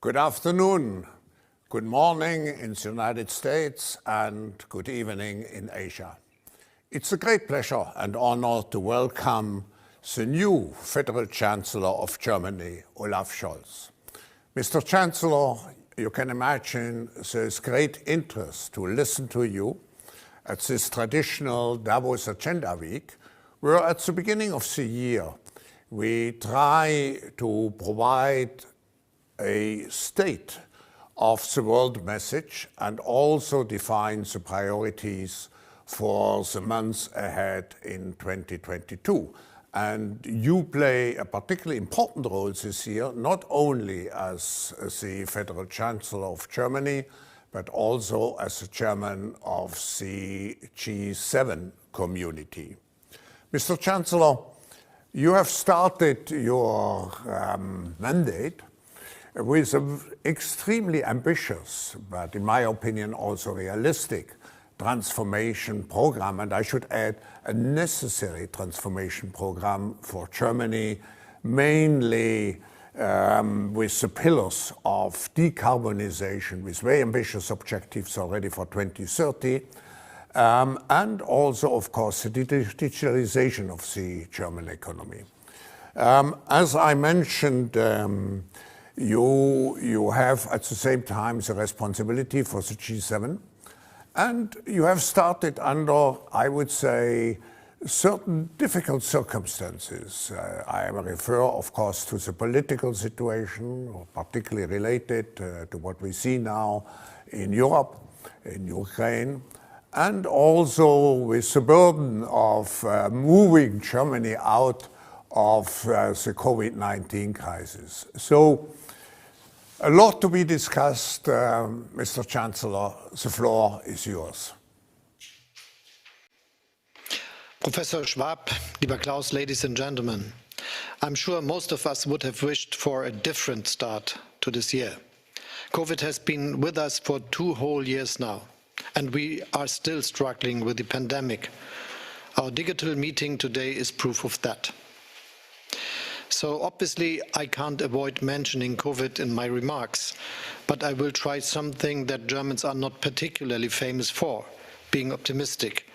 Good afternoon, good morning in the United States, and good evening in Asia. It's a great pleasure and honor to welcome the new Federal Chancellor of Germany, Olaf Scholz. Mr. Chancellor, you can imagine there's great interest to listen to you at this traditional Davos Agenda Week, where at the beginning of the year we try to provide a state of the world message and also define the priorities for the months ahead in 2022. And you play a particularly important role this year, not only as the Federal Chancellor of Germany, but also as the chairman of the G7 community. Mr. Chancellor, you have started your mandate with an extremely ambitious, but in my opinion also realistic, transformation program, and I should add a necessary transformation program for Germany, mainly with the pillars of decarbonization, with very ambitious objectives already for 2030, and also, of course, the digitalization of the German economy. As I mentioned, you have at the same time the responsibility for the G7, and you have started under, I would say, certain difficult circumstances. I refer, of course, to the political situation, particularly related to what we see now in Europe, in Ukraine, and also with the burden of moving Germany out of the COVID-19 crisis. So, a lot to be discussed, Mr. Chancellor. The floor is yours. Professor Schwab, lieber Klaus, ladies and gentlemen, I'm sure most of us would have wished for a different start to this year. COVID has been with us for 2 whole years now, and we are still struggling with the pandemic. Our digital meeting today is proof of that. So obviously I can't avoid mentioning COVID in my remarks, but I will try something that Germans are not particularly famous for, being optimistic.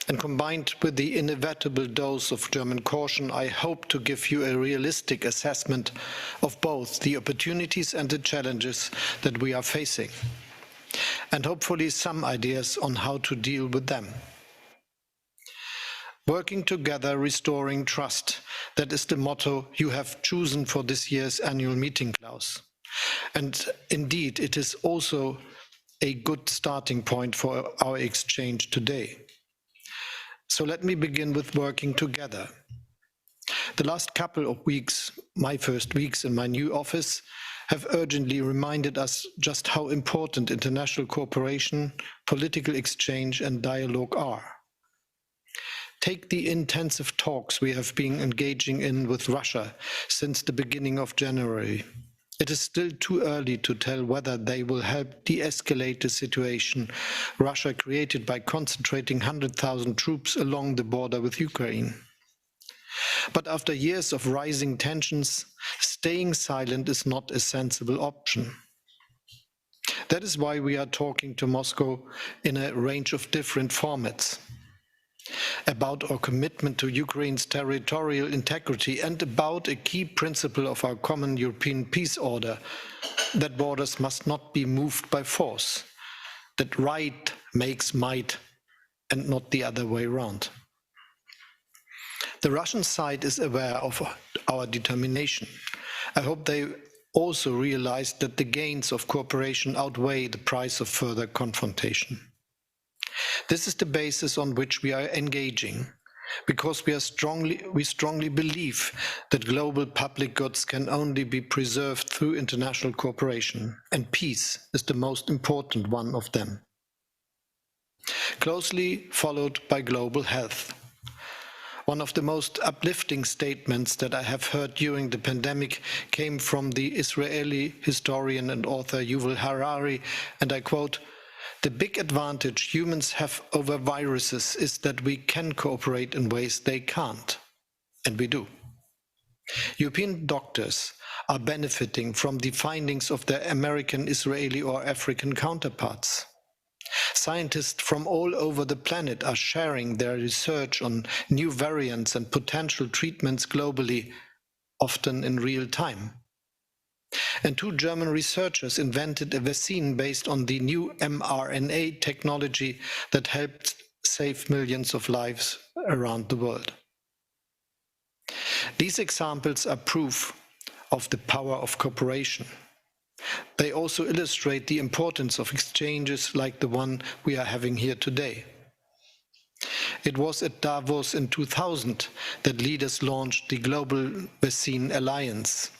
And combined with the inevitable dose of German caution, I hope to give you a realistic assessment of both the opportunities and the challenges that we are facing, and hopefully some ideas on how to deal with them. Working together, restoring trust. That is the motto you have chosen for this year's annual meeting, Klaus. And indeed, it is also a good starting point for our exchange today. So let me begin with working together. The last couple of weeks, my first weeks in my new office, have urgently reminded us just how important international cooperation, political exchange and dialogue are. Take the intensive talks we have been engaging in with Russia since the beginning of January. It is still too early to tell whether they will help de-escalate the situation Russia created by concentrating 100,000 troops along the border with Ukraine. But after years of rising tensions, staying silent is not a sensible option. That is why we are talking to Moscow in a range of different formats. About our commitment to Ukraine's territorial integrity and about a key principle of our common European peace order, that borders must not be moved by force, that right makes might and not the other way around. The Russian side is aware of our determination. I hope they also realize that the gains of cooperation outweigh the price of further confrontation. This is the basis on which we are engaging, because we strongly believe that global public goods can only be preserved through international cooperation, and peace is the most important one of them. Closely followed by global health. One of the most uplifting statements that I have heard during the pandemic came from the Israeli historian and author Yuval Harari, and I quote, "The big advantage humans have over viruses is that we can cooperate in ways they can't." And we do. European doctors are benefiting from the findings of their American, Israeli, or African counterparts. Scientists from all over the planet are sharing their research on new variants and potential treatments globally, often in real time. And 2 German researchers invented a vaccine based on the new mRNA technology that helped save millions of lives around the world. These examples are proof of the power of cooperation. They also illustrate the importance of exchanges like the one we are having here today. It was at Davos in 2000 that leaders launched the Global Vaccine Alliance.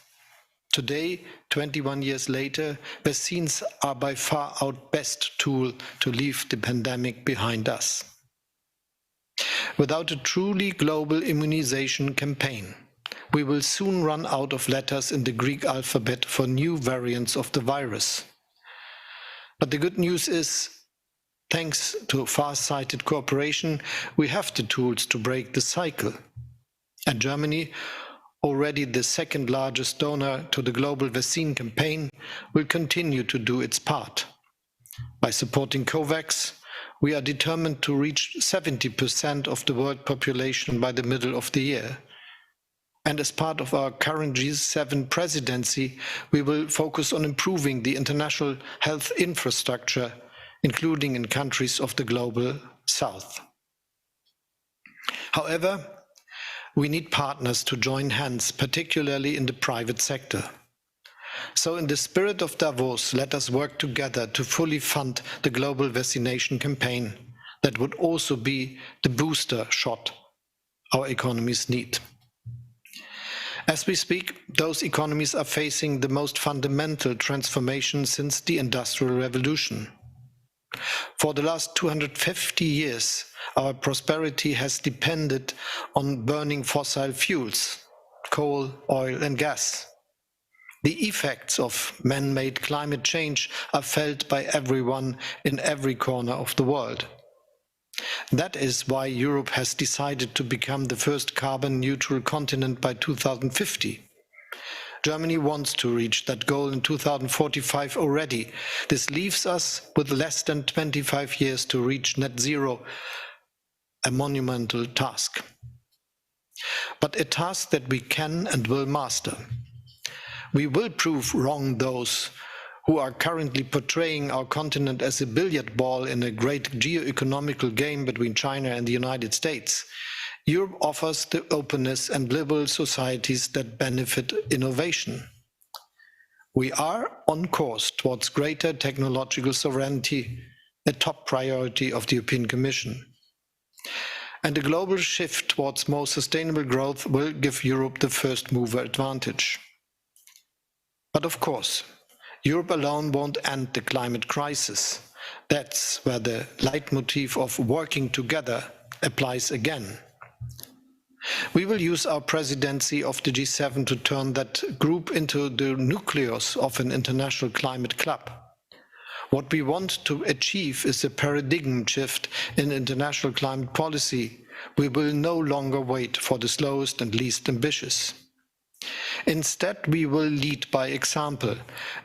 Today, 21 years later, vaccines are by far our best tool to leave the pandemic behind us. Without a truly global immunization campaign, we will soon run out of letters in the Greek alphabet for new variants of the virus. But the good news is, thanks to far-sighted cooperation, we have the tools to break the cycle. And Germany, already the second largest donor to the global vaccine campaign, will continue to do its part. By supporting COVAX, we are determined to reach 70% of the world population by the middle of the year. And as part of our current G7 presidency, we will focus on improving the international health infrastructure, including in countries of the global south. However, we need partners to join hands, particularly in the private sector. So in the spirit of Davos, let us work together to fully fund the global vaccination campaign that would also be the booster shot our economies need. As we speak, those economies are facing the most fundamental transformation since the Industrial Revolution. For the last 250 years, our prosperity has depended on burning fossil fuels, coal, oil, and gas. The effects of man-made climate change are felt by everyone in every corner of the world. That is why Europe has decided to become the first carbon-neutral continent by 2050. Germany wants to reach that goal in 2045 already. This leaves us with less than 25 years to reach net zero, a monumental task. But a task that we can and will master. We will prove wrong those who are currently portraying our continent as a billiard ball in a great geo-economical game between China and the United States. Europe offers the openness and liberal societies that benefit innovation. We are on course towards greater technological sovereignty, a top priority of the European Commission. And a global shift towards more sustainable growth will give Europe the first mover advantage. But of course, Europe alone won't end the climate crisis. That's where the leitmotif of working together applies again. We will use our presidency of the G7 to turn that group into the nucleus of an international climate club. What we want to achieve is a paradigm shift in international climate policy. We will no longer wait for the slowest and least ambitious. Instead, we will lead by example,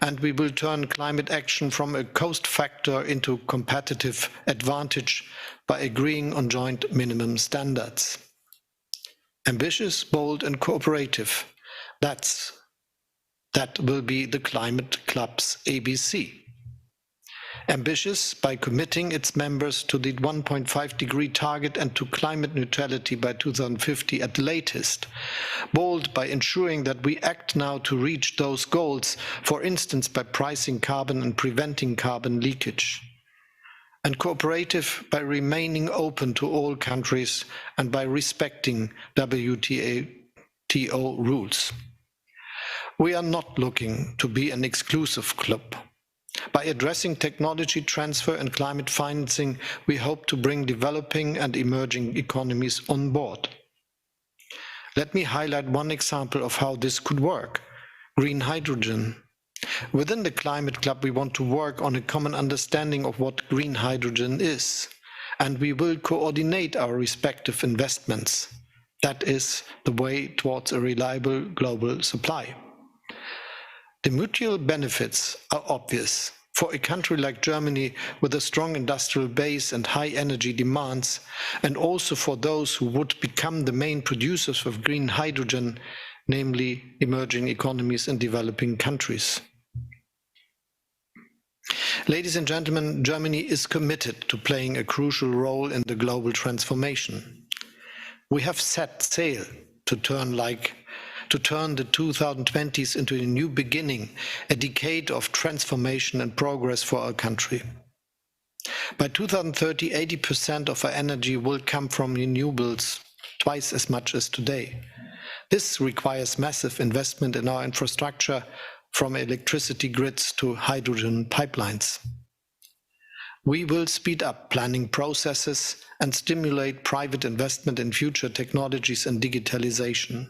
and we will turn climate action from a cost factor into competitive advantage by agreeing on joint minimum standards. Ambitious, bold, and cooperative. That will be the Climate Club's ABC. Ambitious by committing its members to the 1.5-degree target and to climate neutrality by 2050 at the latest. Bold by ensuring that we act now to reach those goals, for instance by pricing carbon and preventing carbon leakage. And cooperative by remaining open to all countries and by respecting WTO rules. We are not looking to be an exclusive club. By addressing technology transfer and climate financing, we hope to bring developing and emerging economies on board. Let me highlight one example of how this could work: green hydrogen. Within the Climate Club, we want to work on a common understanding of what green hydrogen is, and we will coordinate our respective investments. That is the way towards a reliable global supply. The mutual benefits are obvious. For a country like Germany with a strong industrial base and high energy demands, and also for those who would become the main producers of green hydrogen, namely emerging economies in developing countries. Ladies and gentlemen, Germany is committed to playing a crucial role in the global transformation. We have set sail to turn the 2020s into a new beginning, a decade of transformation and progress for our country. By 2030, 80% of our energy will come from renewables, twice as much as today. This requires massive investment in our infrastructure, from electricity grids to hydrogen pipelines. We will speed up planning processes and stimulate private investment in future technologies and digitalization.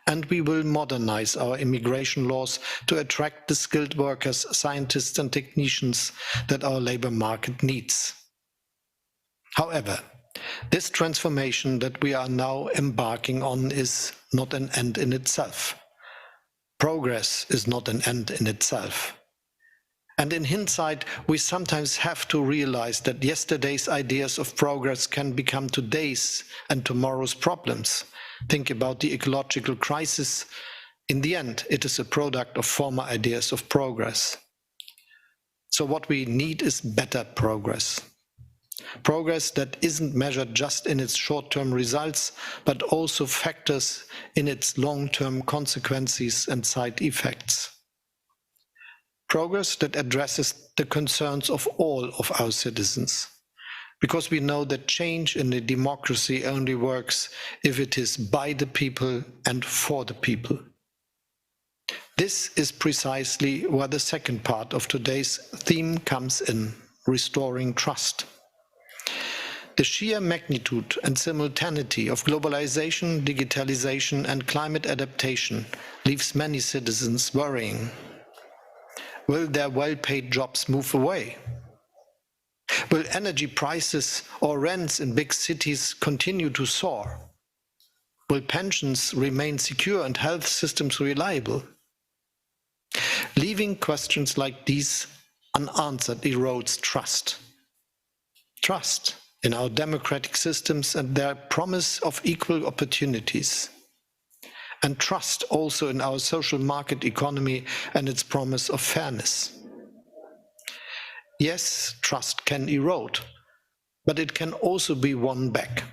And we will modernize our immigration laws to attract the skilled workers, scientists and technicians that our labor market needs. However, this transformation that we are now embarking on is not an end in itself. Progress is not an end in itself. And in hindsight, we sometimes have to realize that yesterday's ideas of progress can become today's and tomorrow's problems. Think about the ecological crisis. In the end, it is a product of former ideas of progress. So what we need is better progress. Progress that isn't measured just in its short-term results, but also factors in its long-term consequences and side effects. Progress that addresses the concerns of all of our citizens, because we know that change in a democracy only works if it is by the people and for the people. This is precisely where the second part of today's theme comes in, restoring trust. The sheer magnitude and simultaneity of globalization, digitalization, and climate adaptation leaves many citizens worrying. Will their well-paid jobs move away? Will energy prices or rents in big cities continue to soar? Will pensions remain secure and health systems reliable? Leaving questions like these unanswered erodes trust. Trust in our democratic systems and their promise of equal opportunities. And trust also in our social market economy and its promise of fairness. Yes, trust can erode, but it can also be won back.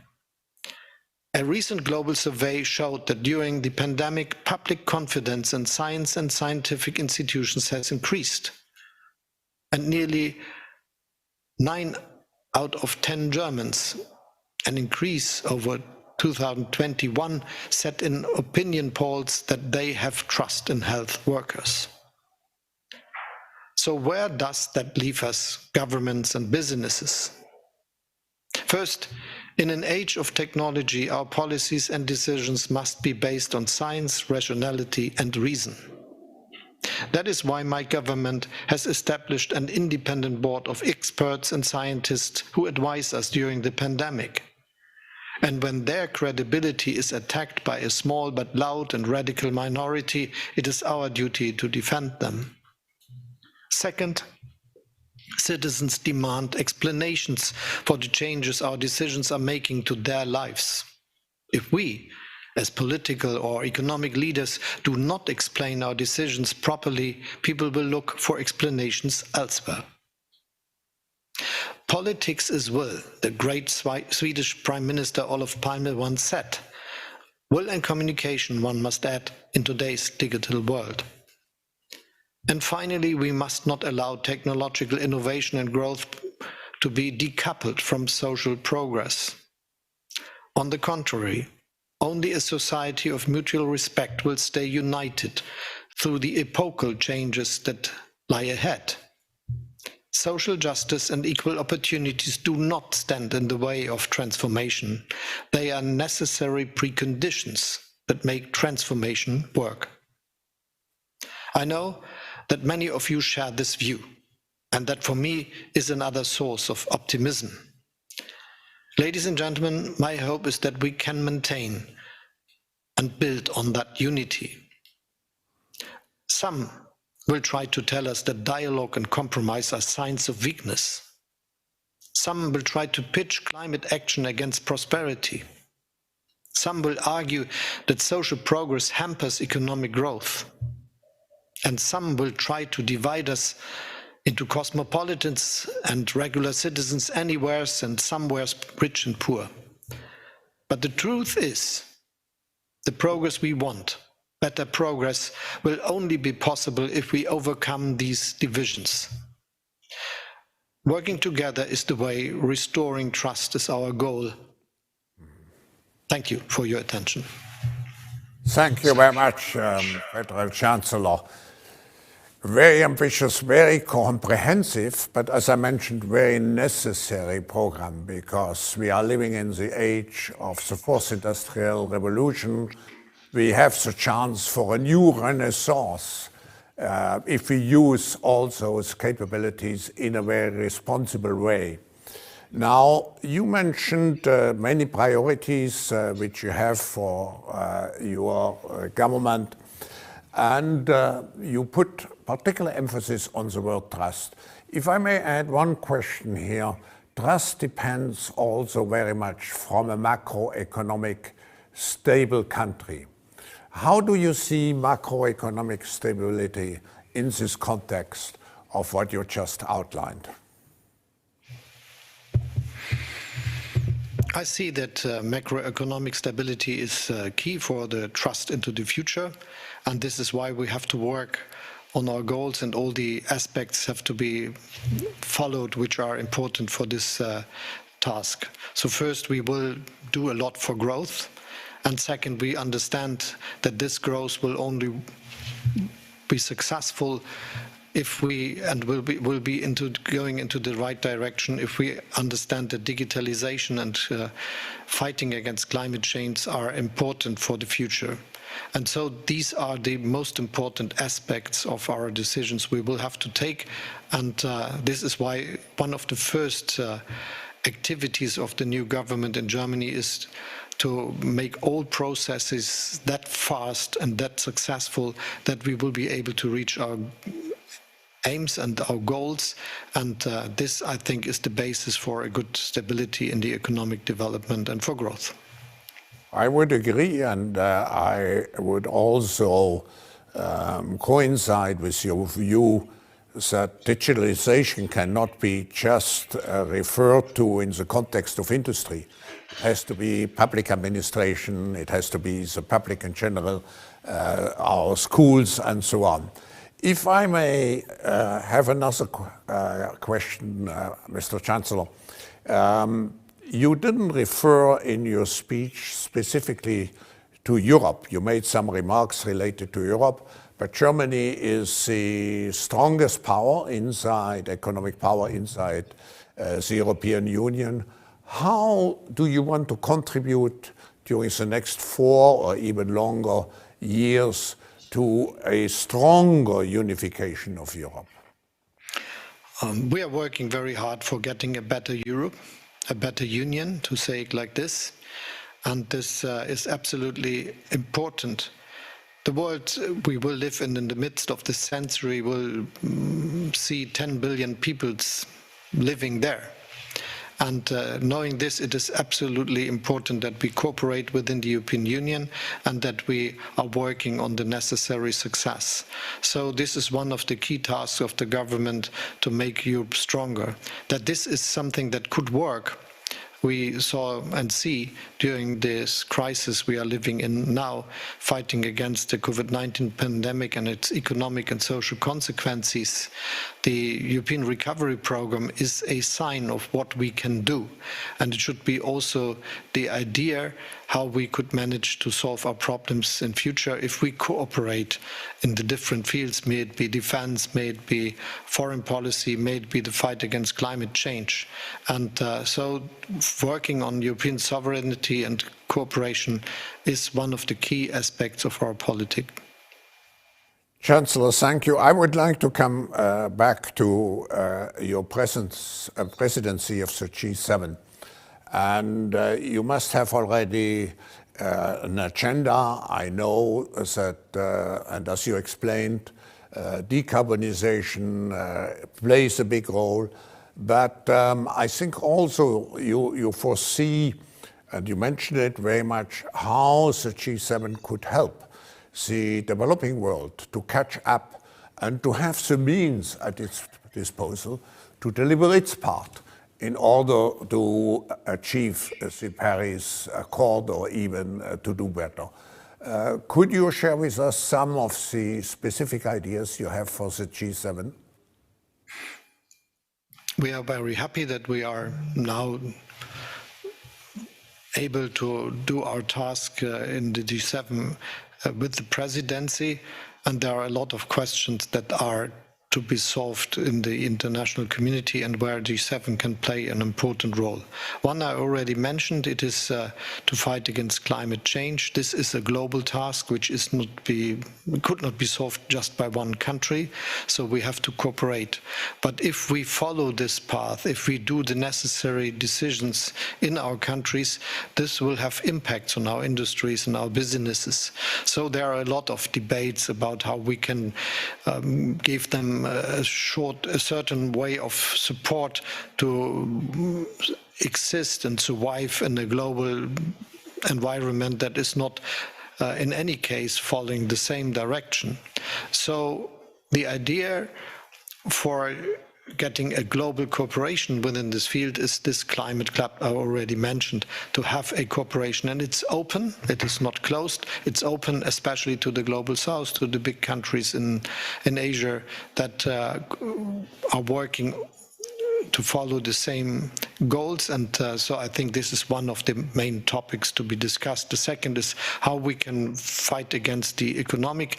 A recent global survey showed that during the pandemic, public confidence in science and scientific institutions has increased. And nearly 9 out of 10 Germans, an increase over 2021, said in opinion polls that they have trust in health workers. So where does that leave us, governments and businesses? First, in an age of technology, our policies and decisions must be based on science, rationality, and reason. That is why my government has established an independent board of experts and scientists who advise us during the pandemic. And when their credibility is attacked by a small but loud and radical minority, it is our duty to defend them. Second, citizens demand explanations for the changes our decisions are making to their lives. If we, as political or economic leaders, do not explain our decisions properly, people will look for explanations elsewhere. Politics is will, the great Swedish Prime Minister Olaf Palme once said. Will and communication, one must add, in today's digital world. And finally, we must not allow technological innovation and growth to be decoupled from social progress. On the contrary, only a society of mutual respect will stay united through the epochal changes that lie ahead. Social justice and equal opportunities do not stand in the way of transformation. They are necessary preconditions that make transformation work. I know that many of you share this view, and that for me is another source of optimism. Ladies and gentlemen, my hope is that we can maintain and build on that unity. Some will try to tell us that dialogue and compromise are signs of weakness. Some will try to pitch climate action against prosperity. Some will argue that social progress hampers economic growth. And some will try to divide us into cosmopolitans and regular citizens anywhere and somewhere rich and poor. But the truth is, the progress we want, better progress, will only be possible if we overcome these divisions. Working together is the way. Restoring trust is our goal. Thank you for your attention. Thank you very much, Federal Chancellor. Very ambitious, very comprehensive, but as I mentioned, very necessary program, because we are living in the age of the fourth industrial revolution. We have the chance for a new renaissance if we use all those capabilities in a very responsible way. Now, you mentioned many priorities which you have for your government, and you put particular emphasis on the word trust. If I may add one question here, trust depends also very much from a macroeconomic stable country. How do you see macroeconomic stability in this context of what you just outlined? I see that macroeconomic stability is key for the trust into the future, and this is why we have to work on our goals, and all the aspects have to be followed which are important for this task. So first, we will do a lot for growth, and second, we understand that this growth will only be successful if we, and will be going into the right direction, if we understand that digitalization and fighting against climate change are important for the future. And so these are the most important aspects of our decisions we will have to take. And this is why one of the first activities of the new government in Germany is to make all processes that fast and that successful that we will be able to reach our aims and our goals. And this, I think, is the basis for a good stability in the economic development and for growth. I would agree, and I would also coincide with your view that digitalization cannot be just referred to in the context of industry. It has to be public administration, it has to be the public in general, our schools and so on. If I may have another question, Mr. Chancellor. You didn't refer in your speech specifically to Europe. You made some remarks related to Europe, but Germany is the strongest power inside, economic power inside the European Union. How do you want to contribute during the next 4 or even longer years to a stronger unification of Europe? We are working very hard for getting a better Europe, a better union, to say it like this. And this is absolutely important. The world we will live in the midst of this century will see 10 billion people living there. And knowing this, it is absolutely important that we cooperate within the European Union and that we are working on the necessary success. So this is one of the key tasks of the government, to make Europe stronger. That this is something that could work, we saw and see during this crisis we are living in now, fighting against the COVID-19 pandemic and its economic and social consequences. The European Recovery Programme is a sign of what we can do, and it should be also the idea how we could manage to solve our problems in future if we cooperate in the different fields, may it be defense, may it be foreign policy, may it be the fight against climate change. And so working on European sovereignty and cooperation is one of the key aspects of our politics. Chancellor, thank you. I would like to come back to your presidency of the G7. And you must have already an agenda. I know that, and as you explained, decarbonization plays a big role. But I think also you foresee, and you mentioned it very much, how the G7 could help the developing world to catch up and to have the means at its disposal to deliver its part in order to achieve the Paris Accord or even to do better. Could you share with us some of the specific ideas you have for the G7? We are very happy that we are now able to do our task in the G7 with the presidency, and there are a lot of questions that are to be solved in the international community and where G7 can play an important role. One I already mentioned, it is to fight against climate change. This is a global task which could not be solved just by one country, so we have to cooperate. But if we follow this path, if we do the necessary decisions in our countries, this will have impacts on our industries and our businesses. So there are a lot of debates about how we can give them a certain way of support to exist and survive in a global environment that is not in any case following the same direction. So the idea for getting a global cooperation within this field is this climate club I already mentioned, to have a cooperation. And it's open, it is not closed, it's open especially to the global south, to the big countries in Asia that are working to follow the same goals. And so I think this is one of the main topics to be discussed. The second is how we can fight against the economic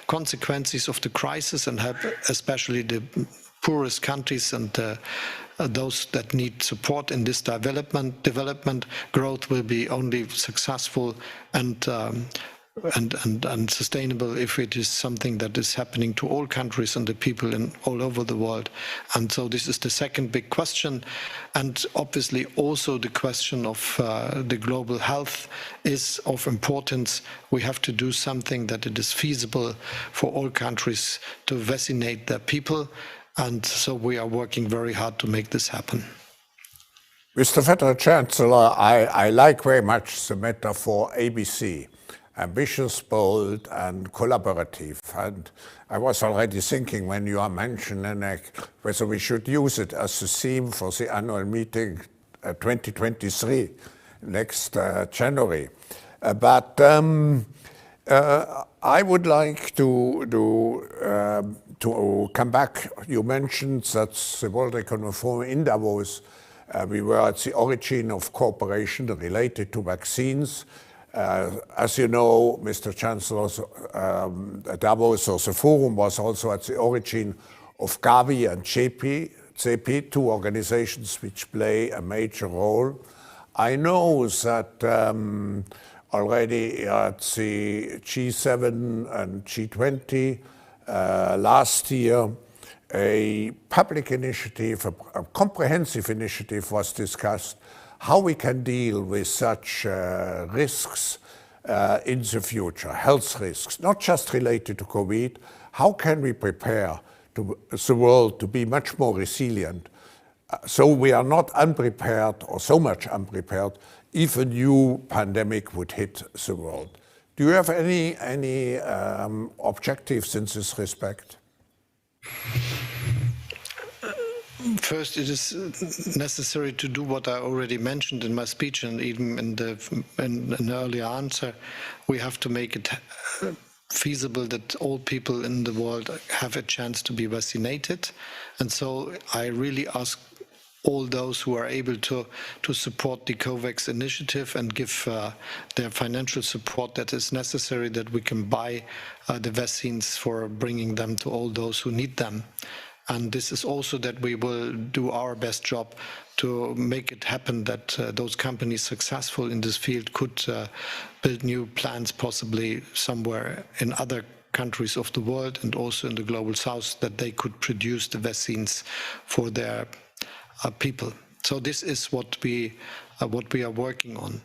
consequences of the crisis and help especially the poorest countries and those that need support in this development. Growth will be only successful and sustainable if it is something that is happening to all countries and the people all over the world. And so this is the second big question. And obviously also the question of the global health is of importance. We have to do something that it is feasible for all countries to vaccinate their people. And so we are working very hard to make this happen. Mr. Federal Chancellor, I like very much the metaphor ABC, ambitious, bold, and collaborative. And I was already thinking when you are mentioning whether we should use it as a theme for the annual meeting 2023, next January. But I would like to come back. You mentioned that the World Economic Forum in Davos, we were at the origin of cooperation related to vaccines. As you know, Mr. Chancellor, Davos, or the Forum, was also at the origin of Gavi and CEPI, two organizations which play a major role. I know that already at the G7 and G20 last year, a public initiative, a comprehensive initiative was discussed, how we can deal with such risks in the future, health risks, not just related to COVID. How can we prepare the world to be much more resilient so we are not unprepared or so much unprepared if a new pandemic would hit the world? Do you have any objectives in this respect? First, it is necessary to do what I already mentioned in my speech and even in an earlier answer. We have to make it feasible that all people in the world have a chance to be vaccinated. And so I really ask all those who are able to support the COVAX initiative and give their financial support that is necessary, that we can buy the vaccines for bringing them to all those who need them. And this is also that we will do our best job to make it happen, that those companies successful in this field could build new plants, possibly somewhere in other countries of the world and also in the global south, that they could produce the vaccines for their people. So this is what we are working on.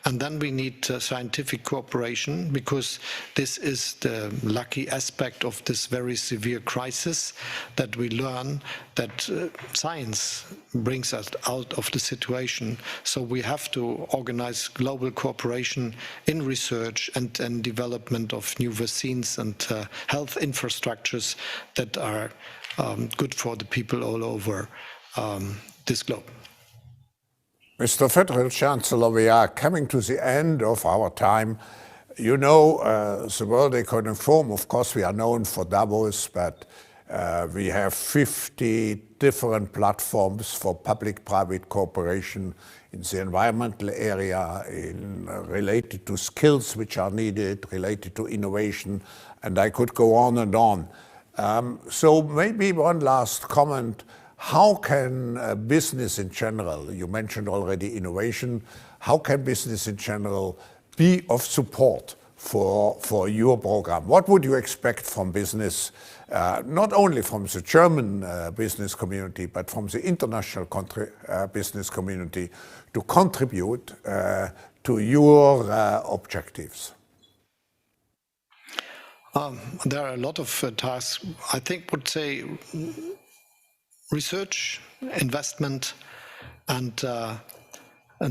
And then we need scientific cooperation, because this is the lucky aspect of this very severe crisis, that we learn that science brings us out of the situation. So we have to organize global cooperation in research and development of new vaccines and health infrastructures that are good for the people all over this globe. Mr. Federal Chancellor, we are coming to the end of our time. You know, the World Economic Forum, of course, we are known for Davos, but we have 50 different platforms for public-private cooperation in the environmental area, related to skills which are needed, related to innovation, and I could go on and on. So maybe one last comment. How can business in general, you mentioned already innovation, how can business in general be of support for your program? What would you expect from business, not only from the German business community, but from the international business community to contribute to your objectives? There are a lot of tasks. I think would say research, investment, and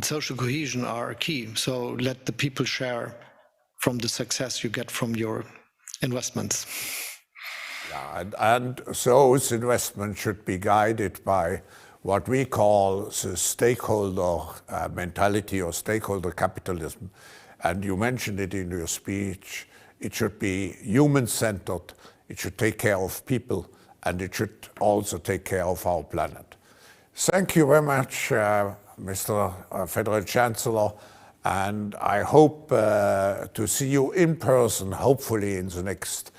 social cohesion are key. So let the people share from the success you get from your investments. Yeah, and those investments should be guided by what we call the stakeholder mentality or stakeholder capitalism. And you mentioned it in your speech. It should be human-centered, it should take care of people, and it should also take care of our planet. Thank you very much, Mr. Federal Chancellor, and I hope to see you in person, hopefully in the next,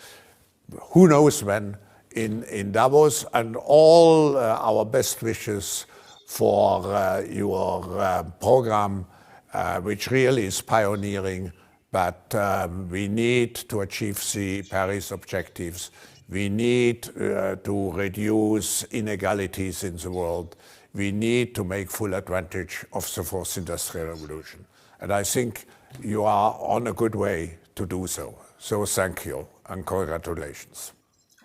who knows when, in Davos, and all our best wishes for your program, which really is pioneering, but we need to achieve the Paris objectives. We need to reduce inequalities in the world. We need to make full advantage of the fourth industrial revolution. And I think you are on a good way to do so. So thank you and congratulations.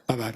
Bye-bye.